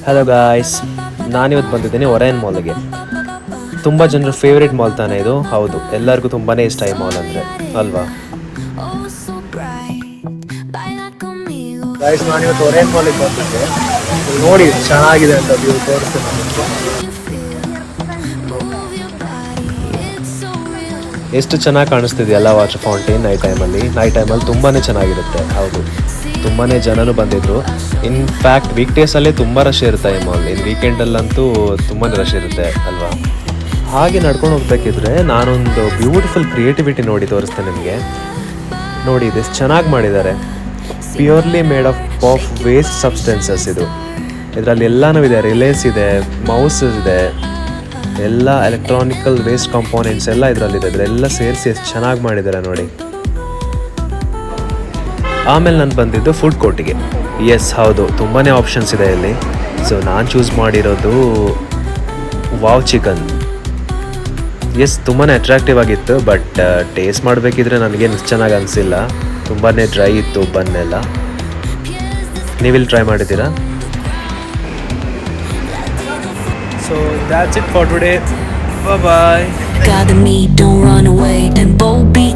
Hello guys, ನಾನಿವತ್ತು ಬಂದಿದ್ದೀನಿ Orion ಮಾಲ್ಗೆ. ತುಂಬ ಜನರ ಫೇವ್ರೇಟ್ ಮಾಲ್ ತಾನೇ ಇದು. ಹೌದು, ಎಲ್ಲರಿಗೂ ತುಂಬಾ ಇಷ್ಟ ಈ ಮಾಲ್ ಅಂದರೆ, ಅಲ್ವಾ? ಗಾಯ್ಸ್, ನಾನಿವತ್ತು ಒರೈನ್ ಮಾಲಿಗೆ ಬಂದಿದ್ದೆ. ನೋಡಿ ಚೆನ್ನಾಗಿದೆ ಅಂತ ವ್ಯೂ ತೋರಿಸ್ತೀನಿ ನಿಮಗೆ. ಎಷ್ಟು ಚೆನ್ನಾಗಿ ಕಾಣಿಸ್ತಿದೆಯಲ್ಲ ವಾಟರ್ ಫೌಂಟೇನ್ ನೈಟ್ ಟೈಮಲ್ಲಿ ತುಂಬಾ ಚೆನ್ನಾಗಿರುತ್ತೆ. ಹೌದು, ತುಂಬಾ ಜನನೂ ಬಂದಿದ್ರು. ಇನ್ಫ್ಯಾಕ್ಟ್ ವೀಕ್ಡೇಸಲ್ಲೇ ತುಂಬ ರಶ್ ಇರುತ್ತೆ ಈ ಮಾಲ್. ಇನ್ನು ವೀಕೆಂಡಲ್ಲಂತೂ ತುಂಬಾ ರಶ್ ಇರುತ್ತೆ ಅಲ್ವಾ? ಹಾಗೆ ನಡ್ಕೊಂಡು ಹೋಗ್ಬೇಕಿದ್ರೆ ನಾನೊಂದು ಬ್ಯೂಟಿಫುಲ್ ಕ್ರಿಯೇಟಿವಿಟಿ ನೋಡಿ ತೋರಿಸ್ತೇನೆ ನಿಮಗೆ. ನೋಡಿ, ಇದೆಷ್ಟು ಚೆನ್ನಾಗಿ ಮಾಡಿದ್ದಾರೆ. Purely made of waste substances ಇದು. ಇದರಲ್ಲಿ ಎಲ್ಲನೂ ಇದೆ. ರಿಲೇಸ್ ಇದೆ, ಮೌಸ್ ಇದೆ, ಎಲ್ಲ ಎಲೆಕ್ಟ್ರಾನಿಕಲ್ ವೇಸ್ಟ್ ಕಾಂಪೋನೆಂಟ್ಸ್ ಎಲ್ಲ ಇದರಲ್ಲಿದೆ. ಇದರೆಲ್ಲ ಸೇರಿಸಿ ಎಷ್ಟು ಚೆನ್ನಾಗಿ ಮಾಡಿದ್ದಾರೆ ನೋಡಿ. ಆಮೇಲೆ ನಾನು ಬಂದಿದ್ದು ಫುಡ್ ಕೋರ್ಟಿಗೆ. ಎಸ್, ಹೌದು, ತುಂಬಾ ಆಪ್ಷನ್ಸ್ ಇದೆ ಇಲ್ಲಿ. ಸೊ ನಾನು ಚೂಸ್ ಮಾಡಿರೋದು ವಾವ್ ಚಿಕನ್. ಎಸ್, ತುಂಬಾ ಅಟ್ರಾಕ್ಟಿವ್ ಆಗಿತ್ತು. ಬಟ್ ಟೇಸ್ಟ್ ಮಾಡಬೇಕಿದ್ರೆ ನನಗೇನು ಚೆನ್ನಾಗಿ ಅನಿಸಿಲ್ಲ. ತುಂಬಾ ಡ್ರೈ ಇತ್ತು ಬನ್ನೆಲ್ಲ. ನೀವಿಲ್ಲಿ ಟ್ರೈ ಮಾಡಿದ್ದೀರಾ? So that's it for today. Bye bye. Gather me, don't run away, and bold beats.